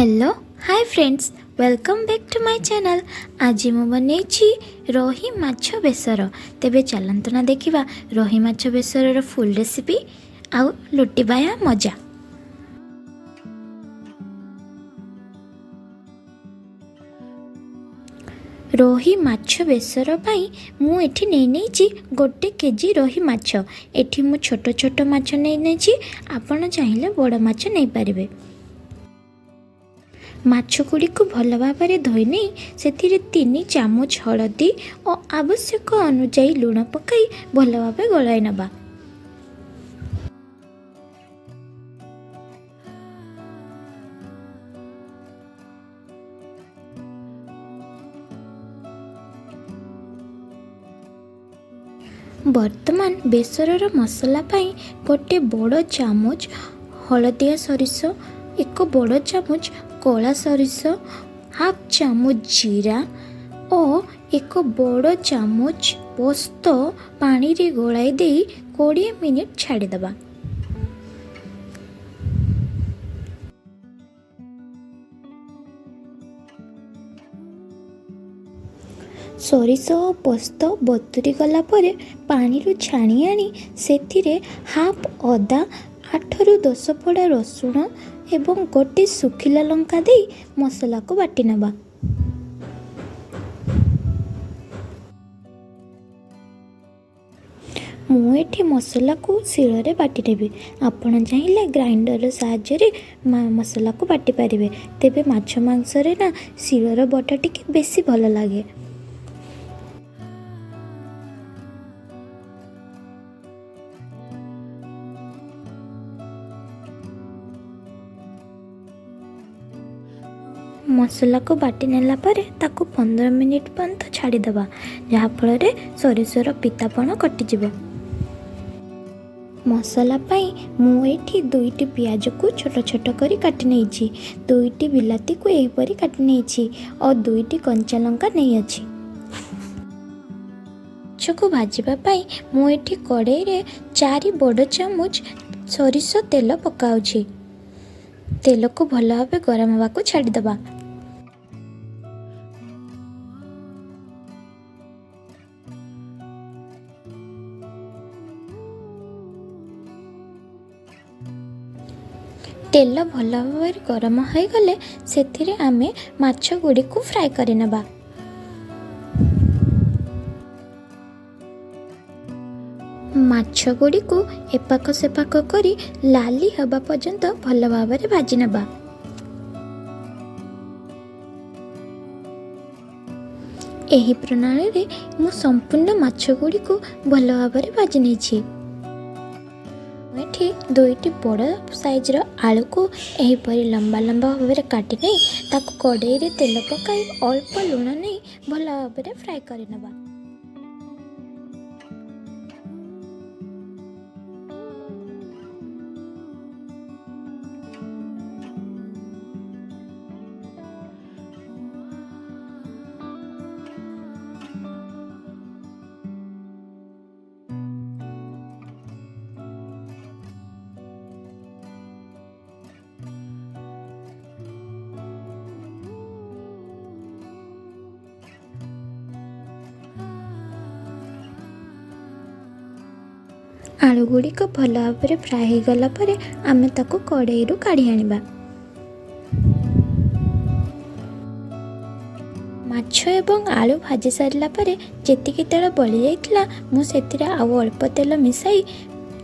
Hello hi friends welcome back to my channel. आज मु बनैछि रोही माछ बेसर। तेबे चलंतु ना देखिबा रोही माछ बेसर फुल रेसिपी आउ लुटिबाया मजा। रोही माछ बेसर पाई मु एठी नै नैछि 1 केजी रोही माछ। एठी मु छोट छोट माछ नै नैछि, आपण चाहिले बड़ माछ नै पारिबे। माछगुड़ी को भल भाव धोई नहीं से 3 चामच हलदी और आवश्यक अनुजाई लुण पकाई भल भाव गलाई नबा। वर्तमान बेसरर मसला पाई 1 बड़ चामच हलदिया सरिष, 1 बड़ चामच कला सरिष, हाफ चामच जीरा और 1 बड़ चामच पोस्त पानी रे गलाई दे 20 मिनिट छाड़ी दबा। सरिष और पोस्त बतुरी गला परे पानी रु छाणी आनी सेथिरे हाफ अदा 8 रु 10 फड़ा रसुण एवं 1 सुखिला लंका दे मसला को बाटी नबा। मु एठी मसला को शिଳରେ बाटी नेबी। आपण चाहिले ग्राइंडर साहाय्य मसला को बाटी पारिबे। तेबे माछ मांस रे ना शिଳର बटा टिके बेसी भल लागे। मसला को बाटी नेला परे ताको 15 मिनिट पर्यंत छाड़ी दबा, जहा फल सरिषर पितापण कटिजिबो। मसला पाई मु एठी 2टी पियाज को छोट छोट करी काटी नेछि, 2टी बिलाती को एही परी काटी नेछि और 2टी कंचा लंका नै अछि। माछको भाजिबा पाई मु एठी कड़ाई रे 4 बड़ चामच सरिष तेल पकाउछि। तेल को भल भाव गरम हवा को छाड़ी दबा। तेल भल भाव गरम हो गले सेथिरे आमे माछ गुड़ी को फ्राई करि नबा। माछ गुड़ी को एपाक सेपाक करी लाली हवा पर्यंत भल भाव भाजी नबा। एही प्रणाली रे मु संपूर्ण माछ गुड़ी को भल भाव भाजी नेछि। एठी 2टी बड़ साइज रो आलू को एही परी लंबा लंबा भाव काटी नै ताको कड़ाई रे तेल पकाई अल्प लुण नै भल भाव फ्राई करि नबा। आलू गुड़ी को भल भाव फ्राए हो गला परे आमे ताको कड़ाई रु काढ़ी आनिबा। माछ एवं आलू भाजी सारिला परे जेतिकी तेल बळी जाइतला मु सेतिरे आउ अल्प तेल मिसाई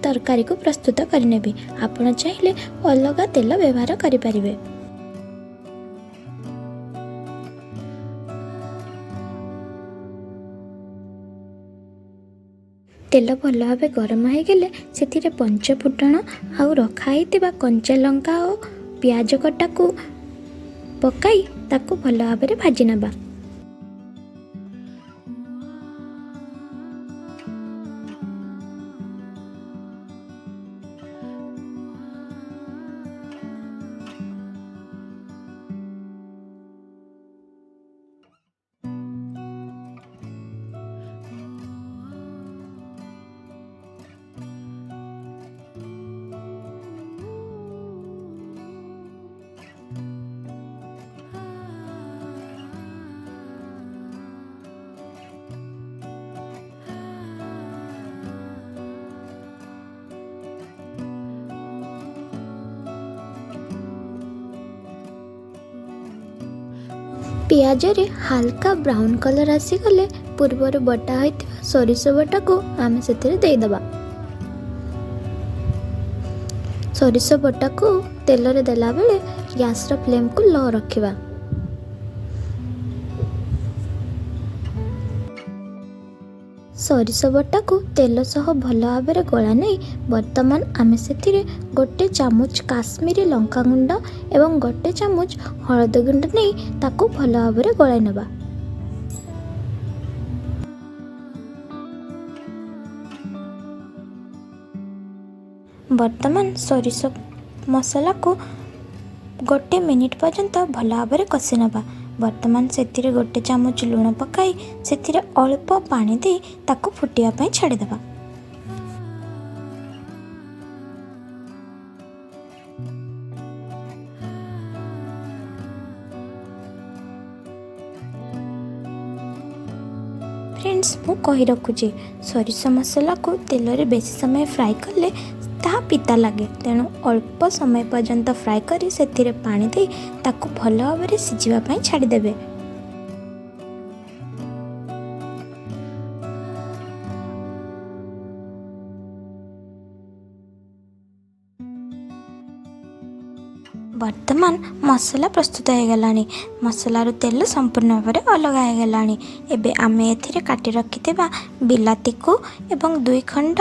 तरकारी को प्रस्तुत करनेबी। आपण चाहिले अलगा तेल व्यवहार करि परिबे। तेल भल भाव गरम हो गले सेथिरे 5 फुटण आउ रखाई कंचा लंका और पियाज कटा को पकाई ताको भल भाव भाजी नबा। पियाज रे हल्का ब्राउन कलर आसीगले पूर्वर बटा होइतिबा सरिष बटा को आमे सेतिरे देई दबा। सरिष बटा को तेल रे देला बेले गैस रा फ्लेम को लो रखिबा। सरिष बटा को तेल सह भल भाव गला नहीं वर्तमान आमे सेतिरे गोटे चामच काश्मीरी लंका गुंड एवं गोटे चामच हळदी गुंड नहीं ताको भल भाव गलाई नबा। वर्तमान सरिष मसला को गोटे मिनिट पर्यंत भल भाव कषि नबा। वर्तमान सेतिरे गोटे चामच लुण पकाई सेतिरे अल्प पानी दे ताको फुटिया पई छाड़ी देबा। फ्रेंड्स मु कही रखुची सरिष मसला को तेल रे बेसी समय फ्राई करले ताहा पिता लगे तेणु अल्प समय पर्यंत फ्राई करी सेतिरे पानी दे ताको भल भाव सिझिबा पई छाड़ी देबे। वर्तमान मसला प्रस्तुत हो गलानी। मसलार तेल संपूर्ण भाव में अलग हो गलानी। एबे आमे एथिरे काटी रखिथिबा बिलाती को एवं 2 खंड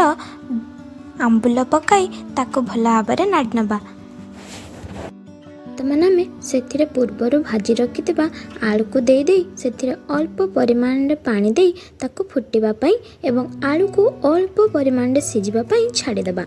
आंबुल पकाई ताको भल भाव नाड़ी नबा। वर्तमान आमे सेथिरे पूर्वर भाजी रखिथिबा आलू को दे दे सेथिरे अल्प परिमाण रे पानी दे ताको फुटिबा पई एवं आलू को अल्प परिमाण रे सिझिबा पई छाड़ी देबा।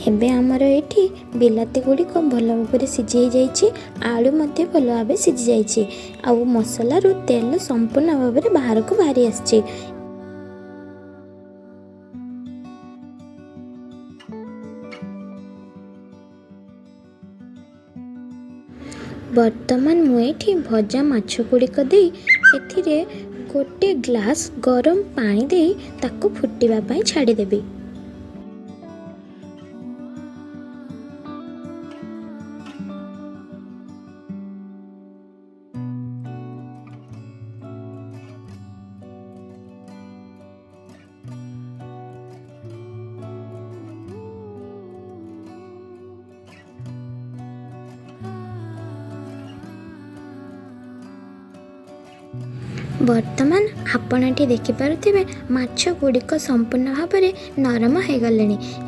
एबे आमर एठी बिलाती गुड़िक भल भाव सिझी जाइए आलू मध्य भल भाव सिझी जाइए आउ मसलारू तेल संपूर्ण भाव में बाहर को बाहरी आसी। वर्तमान मुझे भजा माछ गुड़िक दे एथिरे गोटे ग्लास गरम पानी दे ताको फुटिबा पई छाड़ी देबी। वर्तमान आपण एठी देखि पारुथिबे माछ गुड़िक संपूर्ण भाव में नरम हो गले।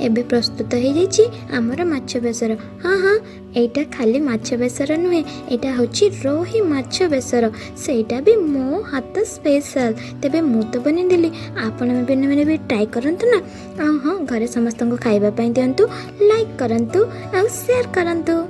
एबे प्रस्तुत हो जाइए आमर माछ बेसर। हाँ हाँ एटा खाली माछ बेसर नुहे एटा होची रोही माछ बेसर सेटा भी मो हाथ स्पेशल। तेबे मु तो बने देली आपण मैंने भी ट्राई करंतु ना। हाँ घरे समस्त को खाइबा पई दियंतु लाइक करंतु और शेयर करंतु।